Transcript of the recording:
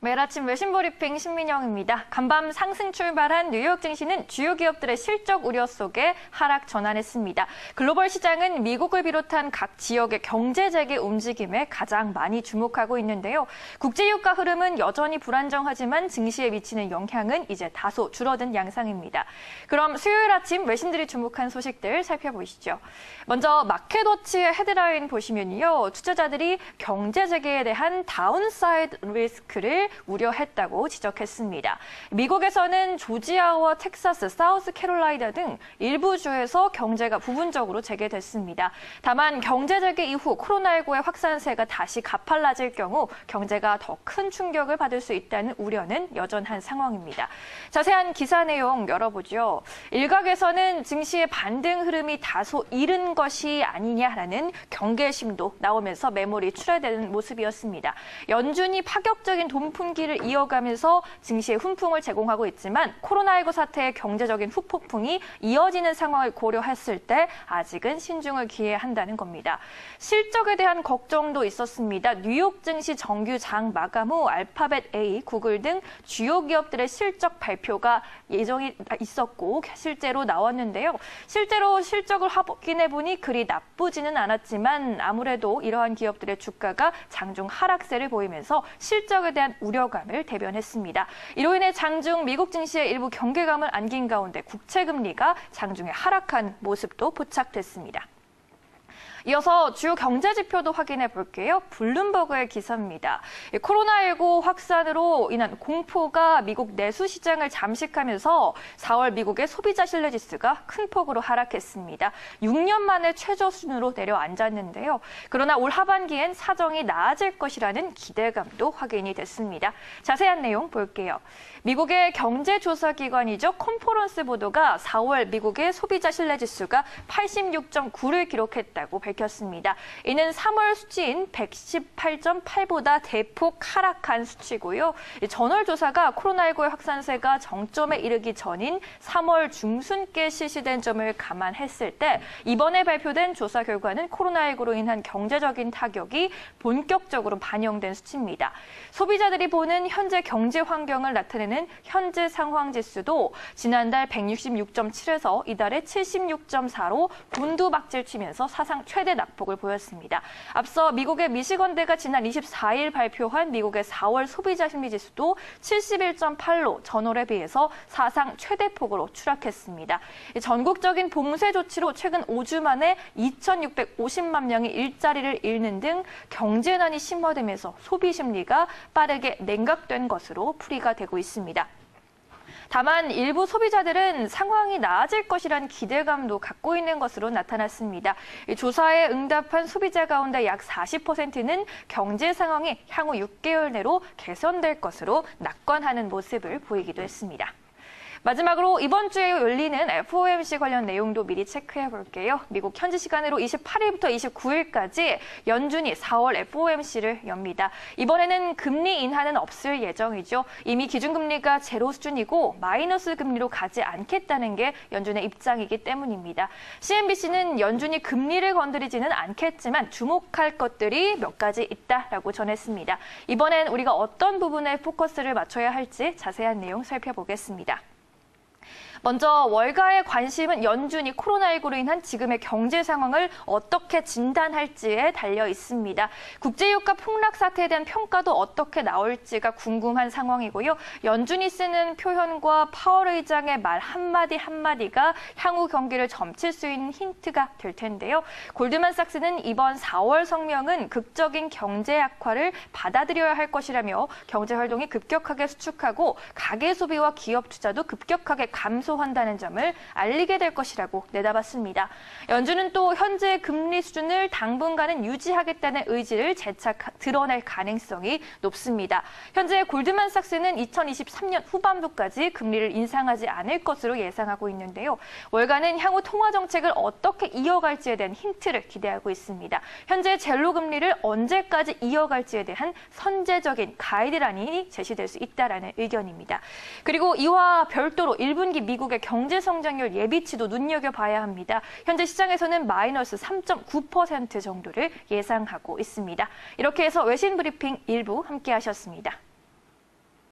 매일 아침 외신 브리핑 신민영입니다. 간밤 상승 출발한 뉴욕 증시는 주요 기업들의 실적 우려 속에 하락 전환했습니다. 글로벌 시장은 미국을 비롯한 각 지역의 경제 재개 움직임에 가장 많이 주목하고 있는데요. 국제 유가 흐름은 여전히 불안정하지만 증시에 미치는 영향은 이제 다소 줄어든 양상입니다. 그럼 수요일 아침 외신들이 주목한 소식들 살펴보시죠. 먼저 마켓워치의 헤드라인 보시면요. 투자자들이 경제 재개에 대한 다운사이드 리스크를 우려했다고 지적했습니다. 미국에서는 조지아와 텍사스, 사우스캐롤라이나 등 일부 주에서 경제가 부분적으로 재개됐습니다. 다만 경제 재개 이후 코로나19의 확산세가 다시 가팔라질 경우 경제가 더 큰 충격을 받을 수 있다는 우려는 여전한 상황입니다. 자세한 기사 내용 열어보죠. 일각에서는 증시의 반등 흐름이 다소 이른 것이 아니냐라는 경계심도 나오면서 매물이 출회되는 모습이었습니다. 연준이 파격적인 돈풍기를 이어가면서 증시에 훈풍을 제공하고 있지만 코로나19 사태의 경제적인 후폭풍이 이어지는 상황을 고려했을 때 아직은 신중을 기해야 한다는 겁니다. 실적에 대한 걱정도 있었습니다. 뉴욕 증시 정규 장 마감 후 알파벳 A, 구글 등 주요 기업들의 실적 발표가 예정이 있었고 실제로 나왔는데요. 실제로 실적을 확인해보니 그리 나쁘지는 않았지만 아무래도 이러한 기업들의 주가가 장중 하락세를 보이면서 실적에 대한 우려감을 대변했습니다. 이로 인해 장중 미국 증시에 일부 경계감을 안긴 가운데 국채금리가 장중에 하락한 모습도 포착됐습니다. 이어서 주요 경제 지표도 확인해 볼게요. 블룸버그의 기사입니다. 코로나19 확산으로 인한 공포가 미국 내수 시장을 잠식하면서 4월 미국의 소비자 신뢰 지수가 큰 폭으로 하락했습니다. 6년 만에 최저 수준으로 내려앉았는데요. 그러나 올 하반기엔 사정이 나아질 것이라는 기대감도 확인이 됐습니다. 자세한 내용 볼게요. 미국의 경제조사기관이죠. 컨퍼런스 보도가 4월 미국의 소비자 신뢰 지수가 86.9를 기록했다고 밝혔습니다. 이는 3월 수치인 118.8보다 대폭 하락한 수치고요. 전월 조사가 코로나19의 확산세가 정점에 이르기 전인 3월 중순께 실시된 점을 감안했을 때 이번에 발표된 조사 결과는 코로나19로 인한 경제적인 타격이 본격적으로 반영된 수치입니다. 소비자들이 보는 현재 경제 환경을 나타내는 현재 상황 지수도 지난달 166.7에서 이달에 76.4로 곤두박질 치면서 사상 최대 낙폭을 보였습니다. 앞서 미국의 미시건대가 지난 24일 발표한 미국의 4월 소비자 심리 지수도 71.8로 전월에 비해서 사상 최대폭으로 추락했습니다. 전국적인 봉쇄 조치로 최근 5주 만에 2,650만 명이 일자리를 잃는 등 경제난이 심화되면서 소비 심리가 빠르게 냉각된 것으로 풀이가 되고 있습니다. 다만 일부 소비자들은 상황이 나아질 것이란 기대감도 갖고 있는 것으로 나타났습니다. 조사에 응답한 소비자 가운데 약 40%는 경제 상황이 향후 6개월 내로 개선될 것으로 낙관하는 모습을 보이기도 했습니다. 마지막으로 이번 주에 열리는 FOMC 관련 내용도 미리 체크해 볼게요. 미국 현지 시간으로 28일부터 29일까지 연준이 4월 FOMC를 엽니다. 이번에는 금리 인하는 없을 예정이죠. 이미 기준금리가 제로 수준이고 마이너스 금리로 가지 않겠다는 게 연준의 입장이기 때문입니다. CNBC는 연준이 금리를 건드리지는 않겠지만 주목할 것들이 몇 가지 있다라고 전했습니다. 이번엔 우리가 어떤 부분에 포커스를 맞춰야 할지 자세한 내용 살펴보겠습니다. 먼저 월가의 관심은 연준이 코로나19로 인한 지금의 경제 상황을 어떻게 진단할지에 달려 있습니다. 국제유가 폭락 사태에 대한 평가도 어떻게 나올지가 궁금한 상황이고요. 연준이 쓰는 표현과 파월 의장의 말 한마디 한마디가 향후 경기를 점칠 수 있는 힌트가 될 텐데요. 골드만삭스는 이번 4월 성명은 극적인 경제 악화를 받아들여야 할 것이라며 경제 활동이 급격하게 수축하고 가계 소비와 기업 투자도 급격하게 감소한다는 점을 알리게 될 것이라고 내다봤습니다. 연준은 또 현재 금리 수준을 당분간은 유지하겠다는 의지를 재차 드러낼 가능성이 높습니다. 현재 골드만삭스는 2023년 후반부까지 금리를 인상하지 않을 것으로 예상하고 있는데요. 월가는 향후 통화 정책을 어떻게 이어갈지에 대한 힌트를 기대하고 있습니다. 현재 젤로 금리를 언제까지 이어갈지에 대한 선제적인 가이드라인이 제시될 수 있다라는 의견입니다. 그리고 이와 별도로 1분기 미국의 경제 성장률 예비치도 눈여겨봐야 합니다. 현재 시장에서는 마이너스 3.9% 정도를 예상하고 있습니다. 이렇게 해서 외신 브리핑 1부 함께 하셨습니다.